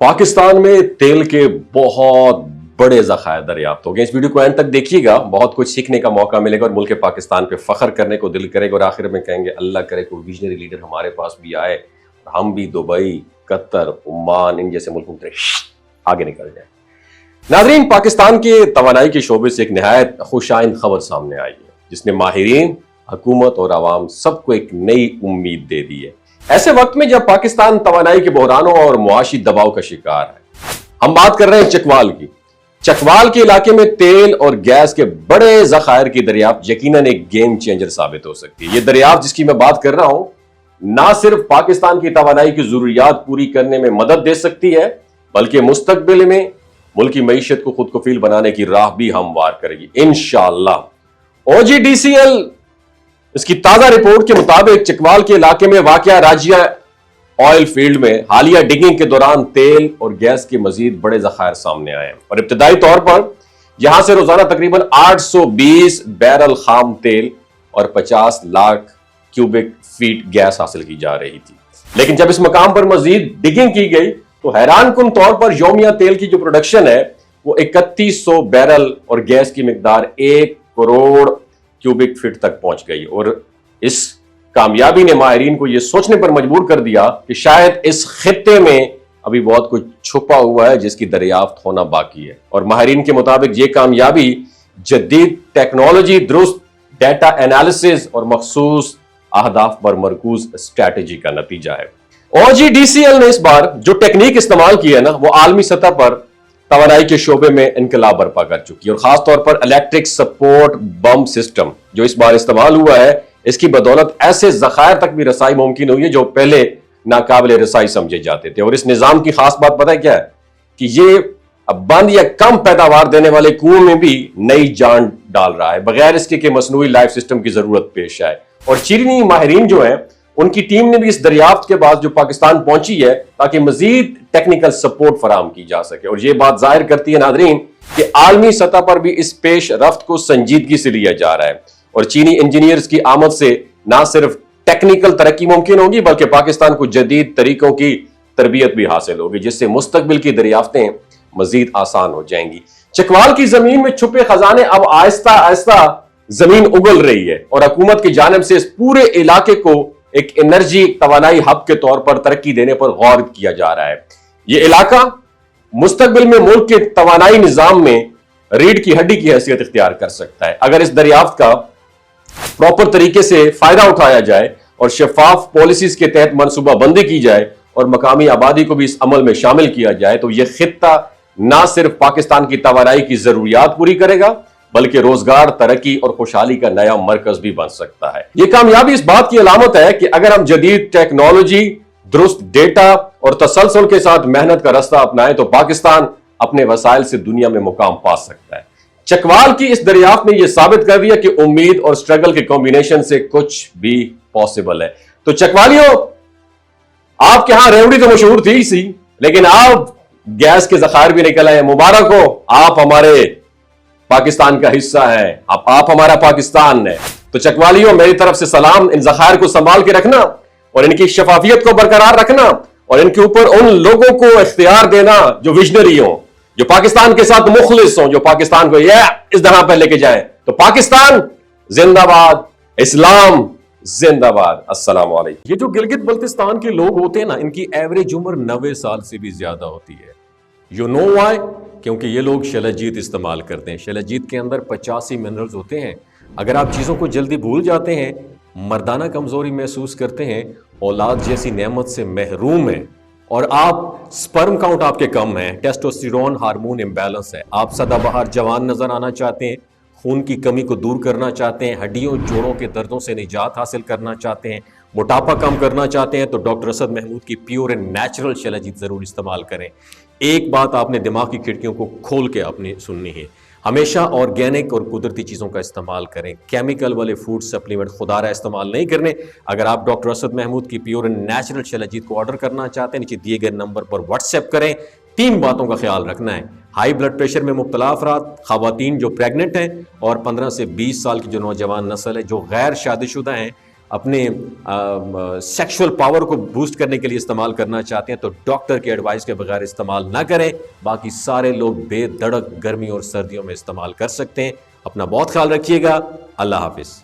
پاکستان میں تیل کے بہت بڑے ذخائر دریافت ہو گئے. اس ویڈیو کو اینڈ تک دیکھیے گا, بہت کچھ سیکھنے کا موقع ملے گا اور ملک پاکستان پہ فخر کرنے کو دل کرے گا, اور آخر میں کہیں گے اللہ کرے کوئی ویژنری لیڈر ہمارے پاس بھی آئے اور ہم بھی دبئی, قطر, عمان ان جیسے ملکوں سے آگے نکل جائیں. ناظرین, پاکستان کے توانائی کے شعبے سے ایک نہایت خوشائند خبر سامنے آئی ہے جس نے ماہرین, حکومت اور عوام سب کو ایک نئی امید دے دی ہے. ایسے وقت میں جب پاکستان توانائی کے بحرانوں اور معاشی دباؤ کا شکار ہے, ہم بات کر رہے ہیں چکوال کی. چکوال کے علاقے میں تیل اور گیس کے بڑے ذخائر کی دریافت یقیناً ایک گیم چینجر ثابت ہو سکتی ہے. یہ دریافت جس کی میں بات کر رہا ہوں نہ صرف پاکستان کی توانائی کی ضروریات پوری کرنے میں مدد دے سکتی ہے بلکہ مستقبل میں ملک کی معیشت کو خود کفیل بنانے کی راہ بھی ہموار کرے گی انشاءاللہ. OGDCL اس کی تازہ رپورٹ کے مطابق چکوال کے علاقے میں واقع راجیہ آئل فیلڈ میں حالیہ ڈگنگ کے دوران تیل اور گیس کے مزید بڑے ذخائر سامنے آئے ہیں, اور ابتدائی طور پر یہاں سے روزانہ تقریباً 820 بیرل خام تیل اور 50 لاکھ کیوبک فیٹ گیس حاصل کی جا رہی تھی. لیکن جب اس مقام پر مزید ڈگنگ کی گئی تو حیران کن طور پر یومیہ تیل کی جو پروڈکشن ہے وہ 3100 بیرل اور گیس کی مقدار 1 کروڑ کیوبک فٹ تک پہنچ گئی. اور اس کامیابی نے ماہرین کو یہ سوچنے پر مجبور کر دیا کہ شاید اس خطے میں ابھی بہت کچھ چھپا ہوا ہے جس کی دریافت ہونا باقی ہے. اور ماہرین کے مطابق یہ کامیابی جدید ٹیکنالوجی, درست ڈیٹا انالیسز اور مخصوص اہداف پر مرکوز اسٹریٹجی کا نتیجہ ہے. OGDCL نے اس بار جو ٹیکنیک استعمال کی ہے نا وہ عالمی سطح پر توانائی کے شعبے میں انقلاب برپا کر چکی ہے, اور خاص طور پر الیکٹرک سپورٹ بمپ سسٹم جو اس بار استعمال ہوا ہے اس کی بدولت ایسے ذخائر تک بھی رسائی ممکن ہوئی ہے جو پہلے ناقابل رسائی سمجھے جاتے تھے. اور اس نظام کی خاص بات پتہ ہے کیا ہے کہ یہ بند یا کم پیداوار دینے والے کنووں میں بھی نئی جان ڈال رہا ہے بغیر اس کے کہ مصنوعی لائف سسٹم کی ضرورت پیش آئے. اور چینی ماہرین جو ہیں ان کی ٹیم نے بھی اس دریافت کے بعد جو پاکستان پہنچی ہے تاکہ مزید ٹیکنیکل سپورٹ فراہم کی جا سکے, اور یہ بات ظاہر کرتی ہے ناظرین کہ عالمی سطح پر بھی اس پیش رفت کو سنجیدگی سے لیا جا رہا ہے. اور چینی انجینئرز کی آمد سے نہ صرف ٹیکنیکل ترقی ممکن ہوگی بلکہ پاکستان کو جدید طریقوں کی تربیت بھی حاصل ہوگی جس سے مستقبل کی دریافتیں مزید آسان ہو جائیں گی. چکوال کی زمین میں چھپے خزانے اب آہستہ آہستہ زمین اگل رہی ہے, اور حکومت کی جانب سے اس پورے علاقے کو ایک انرجی توانائی ہب کے طور پر ترقی دینے پر غور کیا جا رہا ہے. یہ علاقہ مستقبل میں ملک کے توانائی نظام میں ریڑھ کی ہڈی کی حیثیت اختیار کر سکتا ہے اگر اس دریافت کا پراپر طریقے سے فائدہ اٹھایا جائے اور شفاف پالیسیز کے تحت منصوبہ بندی کی جائے اور مقامی آبادی کو بھی اس عمل میں شامل کیا جائے تو یہ خطہ نہ صرف پاکستان کی توانائی کی ضروریات پوری کرے گا بلکہ روزگار, ترقی اور خوشحالی کا نیا مرکز بھی بن سکتا ہے. یہ کامیابی اس بات کی علامت ہے کہ اگر ہم جدید ٹیکنالوجی, درست ڈیٹا اور تسلسل کے ساتھ محنت کا راستہ اپنائیں تو پاکستان اپنے وسائل سے دنیا میں مقام پا سکتا ہے. چکوال کی اس دریافت نے یہ ثابت کر دیا کہ امید اور سٹرگل کے کمبینیشن سے کچھ بھی پاسبل ہے. تو چکوالیوں, آپ کے ہاں ریوڑی تو مشہور تھی سی, لیکن آپ گیس کے ذخائر بھی نکل آئے. مبارک ہو, آپ ہمارے پاکستان کا حصہ ہیں, آپ ہمارا پاکستان ہے. تو چکوالیوں, میری طرف سے سلام. ان ذخائر کو سنبھال کے رکھنا اور ان کی شفافیت کو برقرار رکھنا اور ان کے اوپر ان لوگوں کو اختیار دینا جو ویژنری ہوں, جو پاکستان کے ساتھ مخلص ہوں, جو پاکستان کو اس طرح پہ لے کے جائیں. تو پاکستان زندہ باد, اسلام زندہ باد. السلام علیکم. یہ جو گلگت بلتستان کے لوگ ہوتے ہیں نا, ان کی ایوریج عمر 90 سال سے بھی زیادہ ہوتی ہے. You know why? کیونکہ یہ لوگ شلجیت استعمال کرتے ہیں. شلجیت کے اندر 85 منرلز ہوتے ہیں. اگر آپ چیزوں کو جلدی بھول جاتے ہیں, مردانہ کمزوری محسوس کرتے ہیں, اولاد جیسی نعمت سے محروم ہیں, اور آپ سپرم کاؤنٹ آپ کے کم ہیں, ٹیسٹوسٹیرون ہارمون امبیلنس ہے, آپ سدا بہار جوان نظر آنا چاہتے ہیں, خون کی کمی کو دور کرنا چاہتے ہیں, ہڈیوں جوڑوں کے دردوں سے نجات حاصل کرنا چاہتے ہیں, موٹاپا کم کرنا چاہتے ہیں, تو ڈاکٹر اسد محمود کی پیور اینڈ نیچرل شلجیت ضرور استعمال کریں. ایک بات آپ نے دماغ کی کھڑکیوں کو کھول کے اپنی سننی ہے, ہمیشہ آرگینک اور قدرتی چیزوں کا استعمال کریں. کیمیکل والے فوڈ سپلیمنٹ خدا رہا استعمال نہیں کرنے. اگر آپ ڈاکٹر اسد محمود کی پیور اینڈ نیچرل شلجیت کو آرڈر کرنا چاہتے ہیں, نیچے دیے گئے نمبر پر واٹس ایپ کریں. 3 باتوں کا خیال رکھنا ہے: ہائی بلڈ پریشر میں مبتلا افراد, خواتین جو پریگننٹ ہیں, اور 15 سے 20 سال کی جو نوجوان نسل ہے جو غیر شادی شدہ ہیں, اپنے سیکشول پاور کو بوسٹ کرنے کے لیے استعمال کرنا چاہتے ہیں تو ڈاکٹر کے ایڈوائس کے بغیر استعمال نہ کریں. باقی سارے لوگ بے دھڑک گرمی اور سردیوں میں استعمال کر سکتے ہیں. اپنا بہت خیال رکھیے گا. اللہ حافظ.